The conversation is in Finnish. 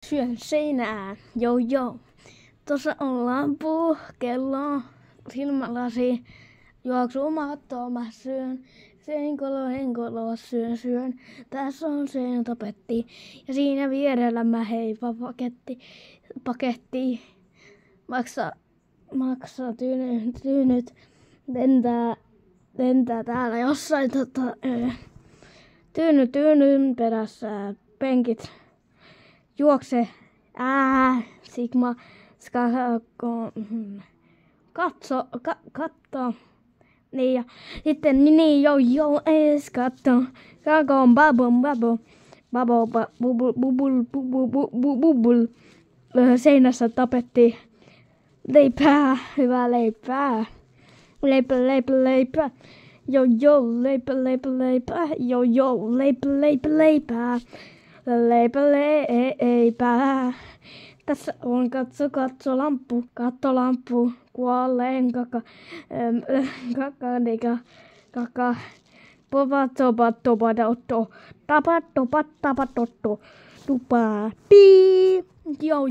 Syön seinään, joo. Tuossa on lampu, kello, silmälasi, juoksumatto, mä syön. Henkolo, syön. Tässä on seinätapetti ja siinä vierellä mä heipä paketti. Maksaa tyynyt, lentää täällä jossain tyynyn perässä penkit. Juokse, sigma, katso, niin ja sitten joo, katso, kakon bubul, seinässä tapetti, leipää, hyvää leipää, leipä, joo, leipää, joo, leipää. Leipää. Tässä on katso lampu, kuolleen kaka, tapatto, tupaa, joo.